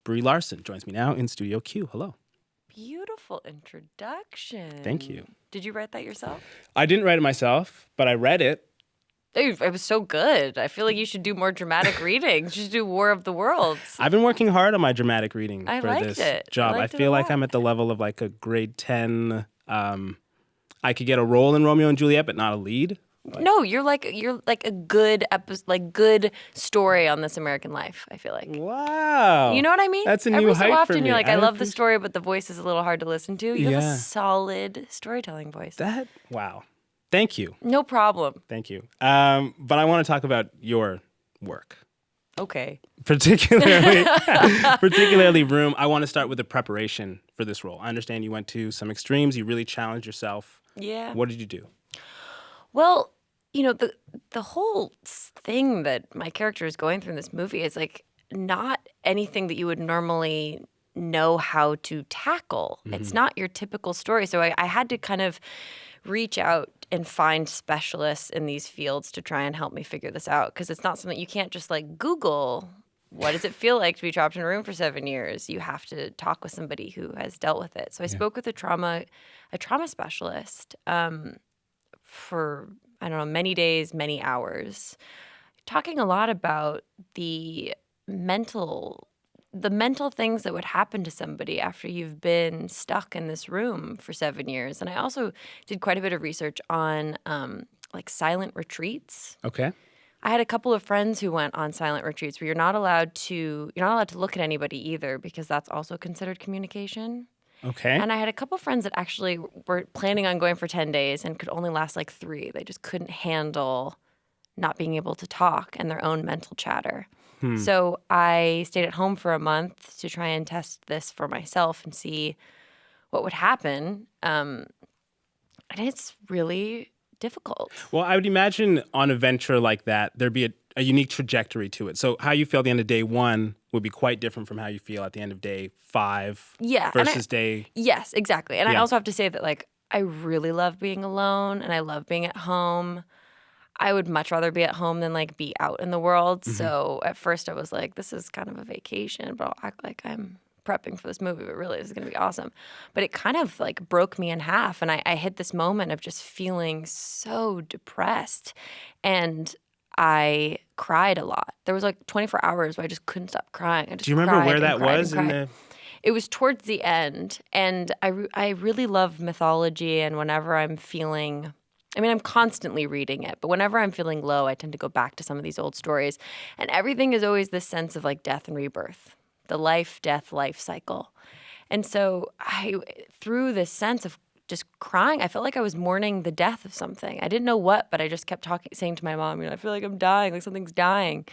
Brie Larson joins me now in Studio Q. Hello. Beautiful introduction. Thank you. Did you write that yourself? I didn't write it myself, but I read it. It was so good. I feel like you should do more dramatic readings. You should do War of the Worlds. I've been working hard on my dramatic reading I for liked this it. job. I I liked it feel a like lot. I'm at the level of like a grade 10. I could get a role in Romeo and Juliet, but not a lead. No, you're like a good good story on This American Life, I feel like. Wow. You know what I mean? That's a new Every height so for often me. you're like, I love the appreciate story, but the voice is a little hard to listen to. You have Yeah. a solid storytelling voice. Wow. Thank you. No problem. Thank you. But I want to talk about your work. Okay. Particularly Room. I want to start with the preparation for this role. I understand you went to some extremes. You really challenged yourself. Yeah. What did you do? Well, the whole thing that my character is going through in this movie is like not anything that you would normally know how to tackle. Mm-hmm. It's not your typical story. So I had to kind of reach out and find specialists in these fields to try and help me figure this out, because it's not something you can't just like Google. What does it feel like to be trapped in a room for 7 years? You have to talk with somebody who has dealt with it. So I spoke with a trauma specialist for, I don't know, many days, many hours, talking a lot about the mental things that would happen to somebody after you've been stuck in this room for 7 years. And I also did quite a bit of research on like silent retreats. Okay. I had a couple of friends who went on silent retreats where you're not allowed to look at anybody either, because that's also considered communication. Okay. And I had a couple friends that actually were planning on going for 10 days and could only last like 3. They just couldn't handle not being able to talk and their own mental chatter. So I stayed at home for a month to try and test this for myself and see what would happen. And it's really difficult. Well, I would imagine on a venture like that, there'd be a unique trajectory to it. So how you feel at the end of day 1 would be quite different from how you feel at the end of day 5 versus day... Yes, exactly. And I Yeah. also have to say that, like, I really love being alone and I love being at home. I would much rather be at home than, like, be out in the world. Mm-hmm. So at first I was like, this is kind of a vacation, but I'll act like I'm prepping for this movie, but really this is going to be awesome. But it kind of, like, broke me in half. And I hit this moment of just feeling so depressed. And I cried a lot. There was, like, 24 hours where I just couldn't stop crying. I just Do you remember cried where and that cried was and in cried. the... It was towards the end, and I really love mythology, and whenever I'm feeling... I mean, I'm constantly reading it, but whenever I'm feeling low, I tend to go back to some of these old stories. And everything is always this sense of, like, death and rebirth, the life, death, life cycle. And so through this sense of just crying, I felt like I was mourning the death of something. I didn't know what, but I just kept saying to my mom, I feel like I'm dying, like something's dying.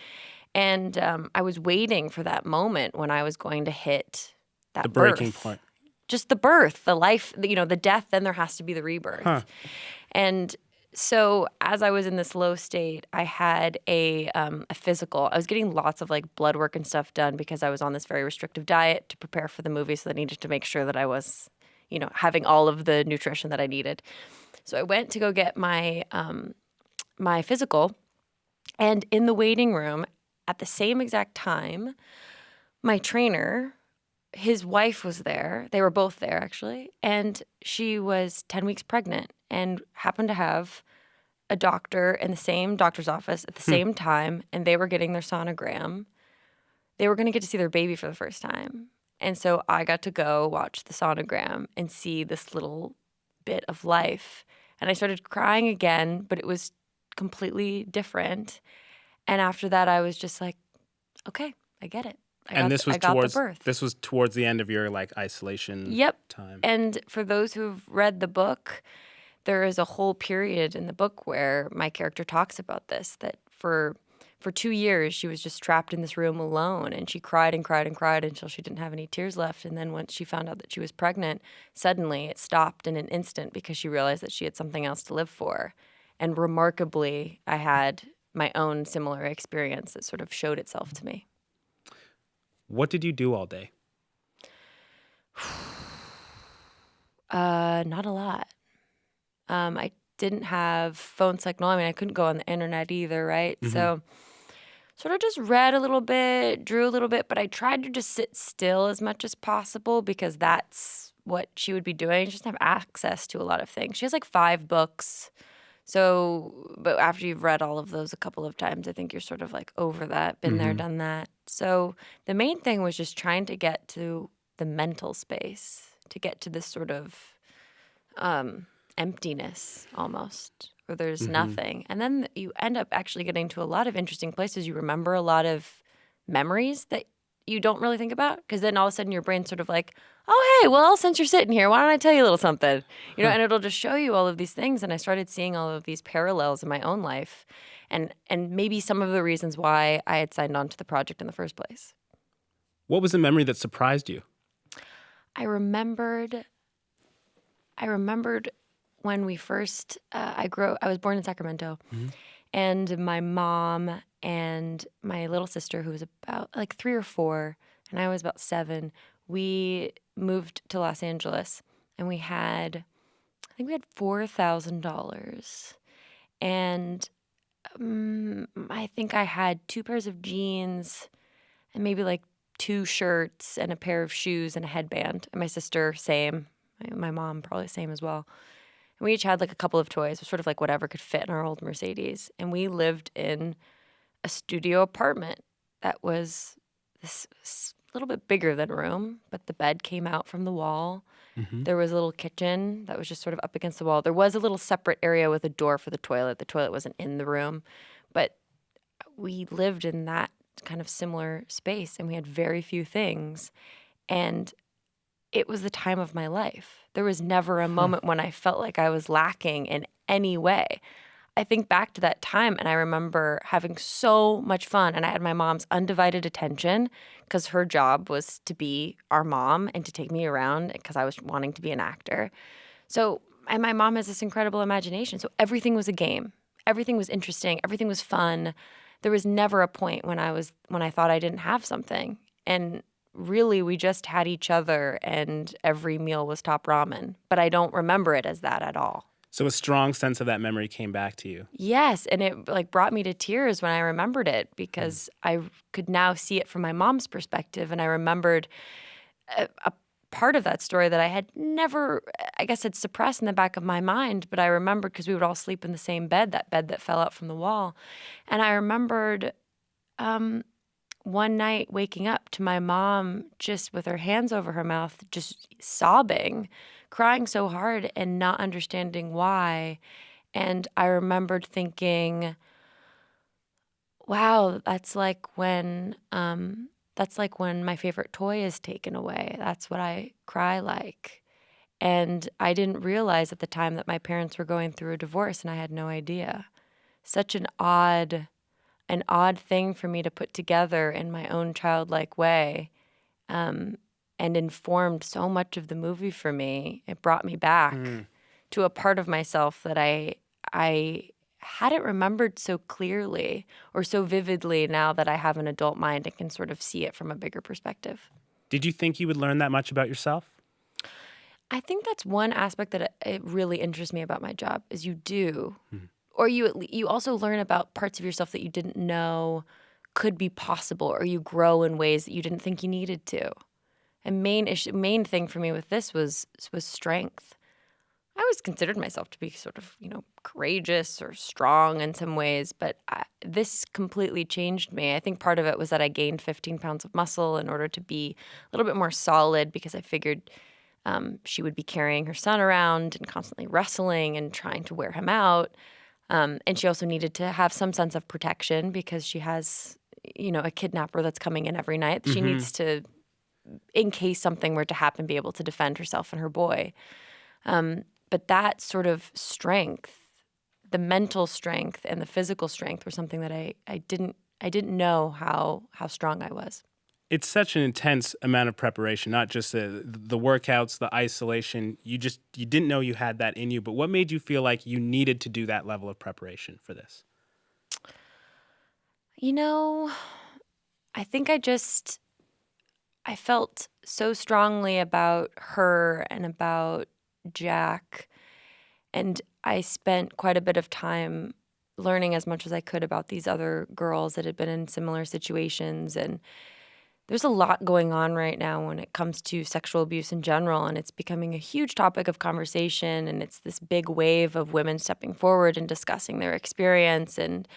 And I was waiting for that moment when I was going to hit that The breaking point. Just the birth, the life, the death, then there has to be the rebirth. Huh. And so as I was in this low state, I had a physical. I was getting lots of, like, blood work and stuff done because I was on this very restrictive diet to prepare for the movie, so I needed to make sure that I was, having all of the nutrition that I needed. So I went to go get my my physical, and in the waiting room at the same exact time, my trainer, his wife was there. They were both there, actually. And she was 10 weeks pregnant and happened to have a doctor in the same doctor's office at the same time. And they were getting their sonogram. They were going to get to see their baby for the first time. And so I got to go watch the sonogram and see this little bit of life. And I started crying again, but it was completely different. And after that, I was just like, okay, I get it. I got the birth. This was towards the end of your, like, isolation time. And for those who've read the book, there is a whole period in the book where my character talks about this, that for 2 years she was just trapped in this room alone, and she cried and cried and cried until she didn't have any tears left. And then once she found out that she was pregnant, suddenly it stopped in an instant because she realized that she had something else to live for. And remarkably, I had my own similar experience that sort of showed itself to me. What did you do all day? Not a lot. I didn't have phone signal. I mean, I couldn't go on the internet either, right? Mm-hmm. So sort of just read a little bit, drew a little bit, but I tried to just sit still as much as possible because that's what she would be doing. She doesn't have access to a lot of things. She has like 5 books. So, but after you've read all of those a couple of times, I think you're sort of like over that, been there, done that. So the main thing was just trying to get to the mental space, to get to this sort of emptiness almost, where there's nothing. And then you end up actually getting to a lot of interesting places. You remember a lot of memories that you don't really think about, because then all of a sudden your brain's sort of like, oh, hey, well, since you're sitting here, why don't I tell you a little something? You know, and it'll just show you all of these things. And I started seeing all of these parallels in my own life and maybe some of the reasons why I had signed on to the project in the first place. What was a memory that surprised you? I remembered when we first, I was born in Sacramento, and my mom and my little sister, who was about like 3 or 4, and I was about 7, we moved to Los Angeles, and I think we had $4,000, and I think I had 2 pairs of jeans and maybe like 2 shirts and a pair of shoes and a headband. And my sister, same. My mom, probably same as well. And we each had like a couple of toys, sort of like whatever could fit in our old Mercedes. And we lived in a studio apartment that was this little bit bigger than a room, but the bed came out from the wall. There was a little kitchen that was just sort of up against the wall. There was a little separate area with a door for the toilet. The toilet wasn't in the room, but we lived in that kind of similar space, and we had very few things. And it was the time of my life. There was never a moment when I felt like I was lacking in any way. I think back to that time, and I remember having so much fun, and I had my mom's undivided attention because her job was to be our mom and to take me around because I was wanting to be an actor. So, and my mom has this incredible imagination. So everything was a game. Everything was interesting. Everything was fun. There was never a point when I thought I didn't have something. And really, we just had each other, and every meal was top ramen. But I don't remember it as that at all. So a strong sense of that memory came back to you. Yes, and it like brought me to tears when I remembered it, because I could now see it from my mom's perspective, and I remembered a part of that story that I had never, I guess, had suppressed in the back of my mind, but I remembered because we would all sleep in the same bed, that bed that fell out from the wall. And I remembered one night waking up to my mom just with her hands over her mouth, just sobbing, crying so hard and not understanding why. And I remembered thinking, wow, that's like when my favorite toy is taken away. That's what I cry like. And I didn't realize at the time that my parents were going through a divorce, and I had no idea. Such an odd thing for me to put together in my own childlike way, and informed so much of the movie for me. It brought me back to a part of myself that I hadn't remembered so clearly or so vividly now that I have an adult mind and can sort of see it from a bigger perspective. Did you think you would learn that much about yourself? I think that's one aspect that it really interests me about my job is you do. Or you also learn about parts of yourself that you didn't know could be possible, or you grow in ways that you didn't think you needed to. And main thing for me with this was strength. I always considered myself to be sort of, courageous or strong in some ways, but this completely changed me. I think part of it was that I gained 15 pounds of muscle in order to be a little bit more solid, because I figured she would be carrying her son around and constantly wrestling and trying to wear him out. And she also needed to have some sense of protection because she has, a kidnapper that's coming in every night. She needs to, in case something were to happen, be able to defend herself and her boy. But that sort of strength, the mental strength and the physical strength, were something that I didn't know how strong I was. It's such an intense amount of preparation, not just the workouts, the isolation. You didn't know you had that in you. But what made you feel like you needed to do that level of preparation for this? I think I felt so strongly about her and about Jack, and I spent quite a bit of time learning as much as I could about these other girls that had been in similar situations. And there's a lot going on right now when it comes to sexual abuse in general, and it's becoming a huge topic of conversation, and it's this big wave of women stepping forward and discussing their experience, and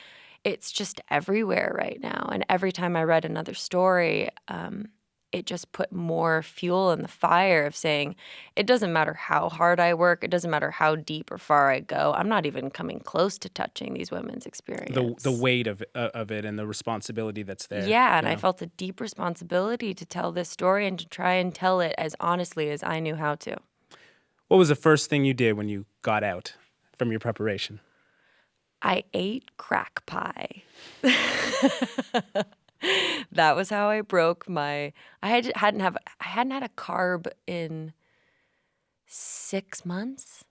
it's just everywhere right now. And every time I read another story, it just put more fuel in the fire of saying, it doesn't matter how hard I work, it doesn't matter how deep or far I go, I'm not even coming close to touching these women's experience. The weight of it and the responsibility that's there. Yeah, and I felt a deep responsibility to tell this story and to try and tell it as honestly as I knew how to. What was the first thing you did when you got out from your preparation? I ate crack pie. That was how I broke my. I hadn't had a carb in 6 months,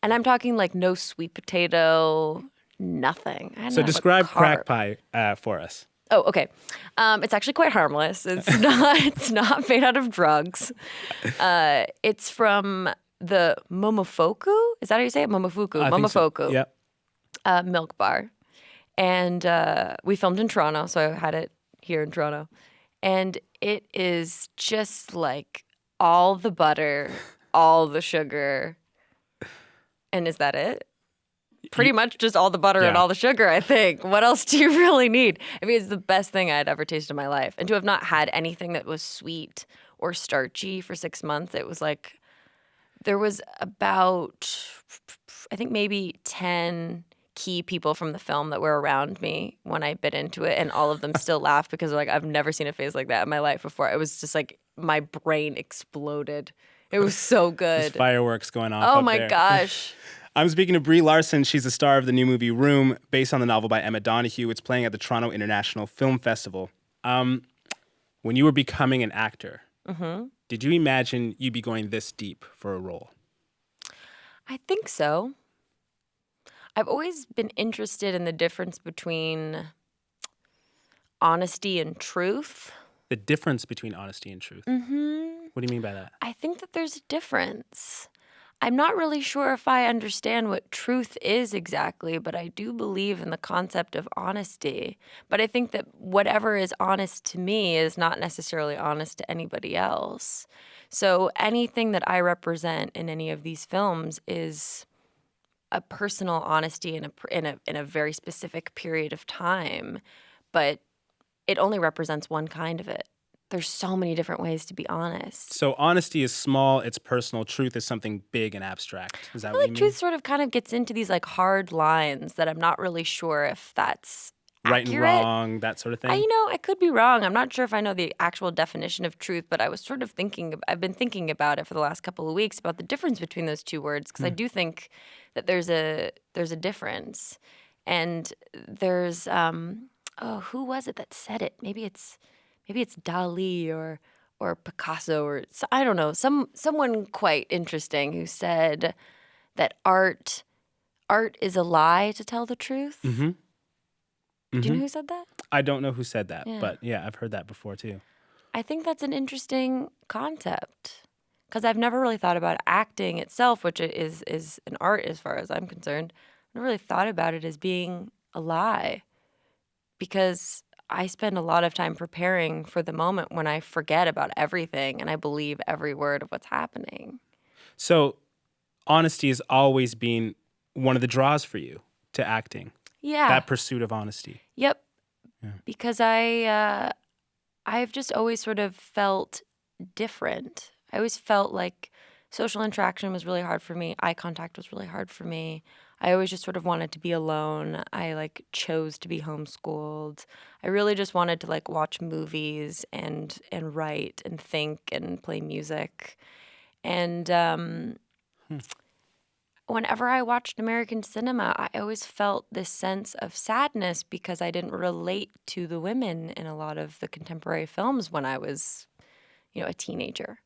and I'm talking like no sweet potato, nothing. So describe crack pie for us. Oh, okay. It's actually quite harmless. It's not made out of drugs. It's from the Momofuku. Is that how you say it? Momofuku. Momofuku. So. Yep. Milk bar. And we filmed in Toronto, so I had it here in Toronto. And it is just like all the butter, all the sugar. And is that it? Pretty much just all the butter and all the sugar, I think. What else do you really need? I mean, it's the best thing I'd ever tasted in my life. And to have not had anything that was sweet or starchy for 6 months, it was like there was about, I think maybe 10 key people from the film that were around me when I bit into it, and all of them still laugh because they're like, I've never seen a face like that in my life before. It was just like my brain exploded. It was so good. There's fireworks going off. Oh up my there. gosh. I'm speaking to Brie Larson. She's the star of the new movie Room, based on the novel by Emma Donoghue. It's playing at the Toronto International Film Festival. When you were becoming an actor, did you imagine you'd be going this deep for a role? I think so. I've always been interested in the difference between honesty and truth. The difference between honesty and truth? Mm-hmm. What do you mean by that? I think that there's a difference. I'm not really sure if I understand what truth is exactly, but I do believe in the concept of honesty. But I think that whatever is honest to me is not necessarily honest to anybody else. So anything that I represent in any of these films is a personal honesty in a very specific period of time, but it only represents one kind of it. There's so many different ways to be honest. So honesty is small, it's personal. Truth is something big and abstract. Is that what you mean? Truth sort of kind of gets into these like hard lines that I'm not really sure if that's right accurate. And wrong, that sort of thing? I could be wrong. I'm not sure if I know the actual definition of truth, but I was sort of I've been thinking about it for the last couple of weeks about the difference between those two words, because I do think that there's a difference. And there's, who was it that said it? Maybe it's Dali or Picasso or I don't know, someone quite interesting who said that art is a lie to tell the truth. Mm-hmm. Do you know who said that? I don't know who said that, but yeah, I've heard that before too. I think that's an interesting concept because I've never really thought about acting itself, which is an art as far as I'm concerned. I've never really thought about it as being a lie because I spend a lot of time preparing for the moment when I forget about everything and I believe every word of what's happening. So honesty has always been one of the draws for you to acting. Yeah. That pursuit of honesty. Yep. Yeah. Because I've just always sort of felt different. I always felt like social interaction was really hard for me. Eye contact was really hard for me. I always just sort of wanted to be alone. I chose to be homeschooled. I really just wanted to watch movies and write and think and play music. And whenever I watched American cinema, I always felt this sense of sadness because I didn't relate to the women in a lot of the contemporary films when I was, a teenager.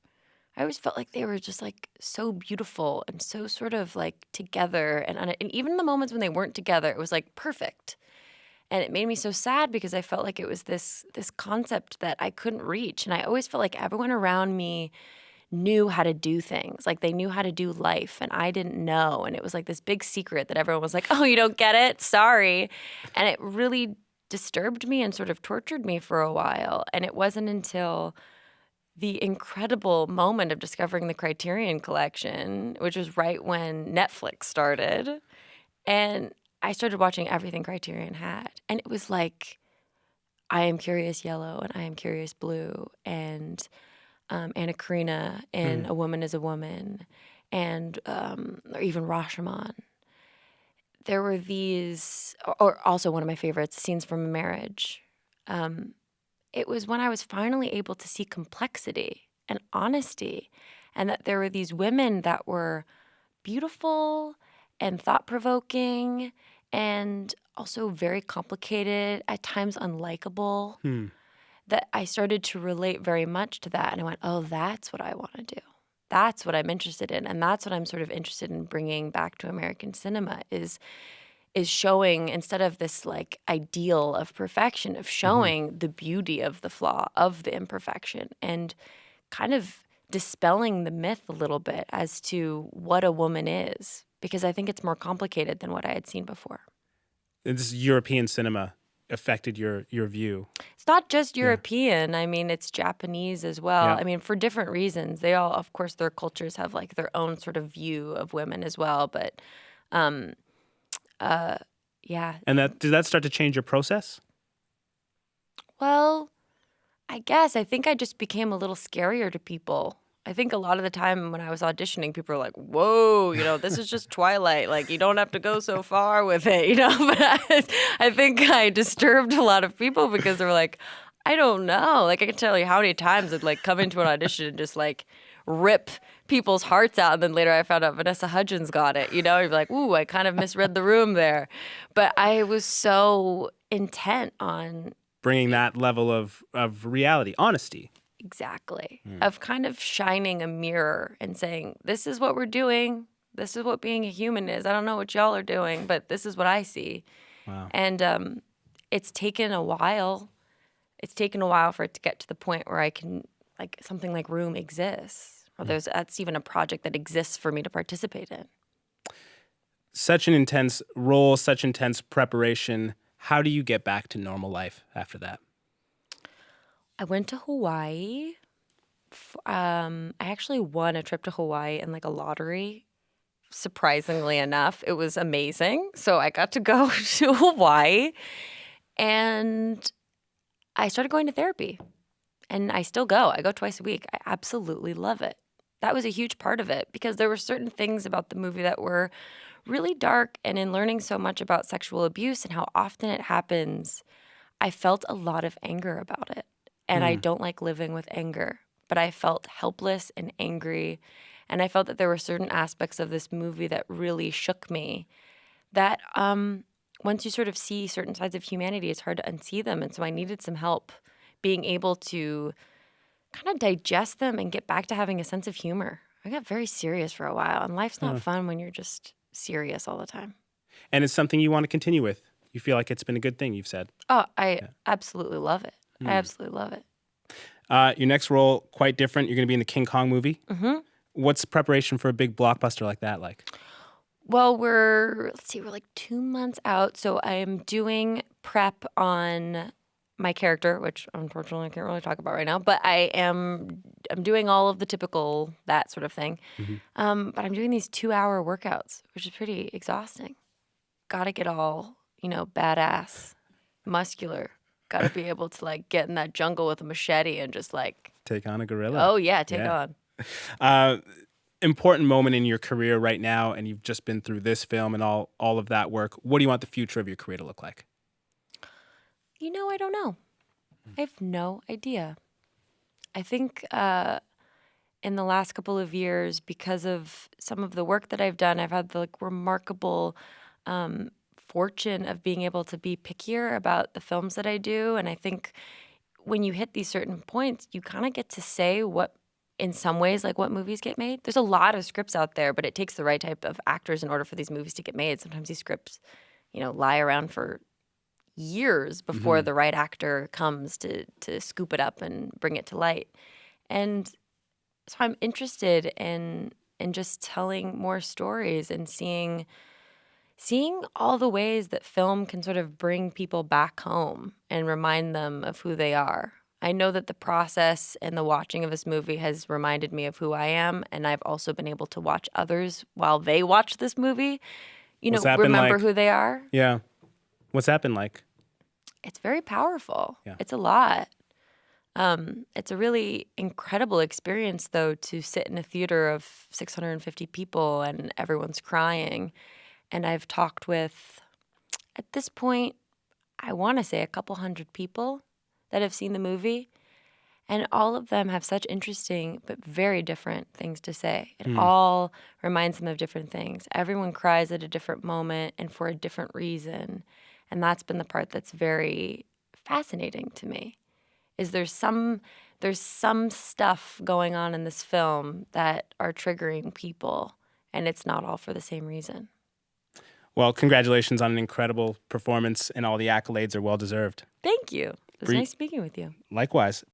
I always felt like they were just so beautiful and so sort of together. And even the moments when they weren't together, it was perfect. And it made me so sad because I felt like it was this concept that I couldn't reach. And I always felt like everyone around me knew how to do things. Like they knew how to do life and I didn't know. And it was like this big secret that everyone was like, oh, you don't get it? Sorry. And it really disturbed me and sort of tortured me for a while. And it wasn't until the incredible moment of discovering the Criterion Collection, which was right when Netflix started. And I started watching everything Criterion had. And it was like, I Am Curious Yellow and I Am Curious Blue and Anna Karina and A Woman is a Woman and or even Rashomon. There were these, or also one of my favorites, Scenes from a Marriage. It was when I was finally able to see complexity and honesty and that there were these women that were beautiful and thought-provoking and also very complicated, at times unlikable, that I started to relate very much to that. And I went, oh, that's what I want to do. That's what I'm interested in. And that's what I'm sort of interested in bringing back to American cinema is showing, instead of this like ideal of perfection, of showing the beauty of the flaw, of the imperfection, and kind of dispelling the myth a little bit as to what a woman is, because I think it's more complicated than what I had seen before. This European cinema affected your view. It's not just European. I mean, it's Japanese as well. Yeah. I mean, for different reasons. They all, of course, their cultures have like their own sort of view of women as well. But yeah. And did that start to change your process? Well, I guess. I think I just became a little scarier to people. I think a lot of the time when I was auditioning, people were like, whoa, this is just Twilight. Like, you don't have to go so far with it, But I think I disturbed a lot of people because they were like, I don't know. Like, I can tell you how many times I'd, like, come into an audition and just, like, rip people's hearts out. And then later I found out Vanessa Hudgens got it, You'd be like, ooh, I kind of misread the room there. But I was so intent on bringing that level of reality, honesty. Exactly. Of kind of shining a mirror and saying, this is what we're doing. This is what being a human is. I don't know what y'all are doing, but this is what I see. Wow. And it's taken a while. It's taken a while for it to get to the point where I can, like, something like Room exists. Or that's even a project that exists for me to participate in. Such an intense role, such intense preparation. How do you get back to normal life after that? I went to Hawaii. I actually won a trip to Hawaii in like a lottery. Surprisingly enough, it was amazing. So I got to go to Hawaii and I started going to therapy. And I still go. I go twice a week. I absolutely love it. That was a huge part of it because there were certain things about the movie that were really dark. And in learning so much about sexual abuse and how often it happens, I felt a lot of anger about it. And I don't like living with anger, but I felt helpless and angry. And I felt that there were certain aspects of this movie that really shook me that once you sort of see certain sides of humanity, it's hard to unsee them. And so I needed some help being able to kind of digest them and get back to having a sense of humor. I got very serious for a while, and life's not fun when you're just serious all the time. And it's something you want to continue with. You feel like it's been a good thing, you've said. Oh, I absolutely love it. I absolutely love it. Your next role, quite different. You're going to be in the King Kong movie. Mm-hmm. What's preparation for a big blockbuster like that like? Well, we're like 2 months out. So I'm doing prep on my character, which unfortunately I can't really talk about right now. But I'm doing all of the typical that sort of thing. Mm-hmm. But I'm doing these 2-hour workouts, which is pretty exhausting. Got to get all, badass, muscular. Got to be able to like get in that jungle with a machete and just like take on a gorilla. Oh yeah, take on. Important moment in your career right now, and you've just been through this film and all of that work. What do you want the future of your career to look like? I don't know. I have no idea. I think in the last couple of years, because of some of the work that I've done, I've had the remarkable fortune of being able to be pickier about the films that I do. And I think when you hit these certain points, you kind of get to say what, in some ways, like what movies get made. There's a lot of scripts out there, but it takes the right type of actors in order for these movies to get made. Sometimes these scripts, lie around for years before the right actor comes to scoop it up and bring it to light. And So I'm interested in just telling more stories and seeing all the ways that film can sort of bring people back home and remind them of who they are. I know that the process and the watching of this movie has reminded me of who I am, and I've also been able to watch others while they watch this movie, What's that been remember like? who they are. Yeah. What's that been like? It's very powerful. Yeah. It's a lot. It's a really incredible experience, though, to sit in a theater of 650 people and everyone's crying. And I've talked with, at this point, I want to say a couple hundred people that have seen the movie. And all of them have such interesting but very different things to say. It all reminds them of different things. Everyone cries at a different moment and for a different reason. And that's been the part that's very fascinating to me. Is there's some stuff going on in this film that are triggering people, and it's not all for the same reason. Well, congratulations on an incredible performance, and all the accolades are well deserved. Thank you. It was Brie- nice speaking with you. Likewise.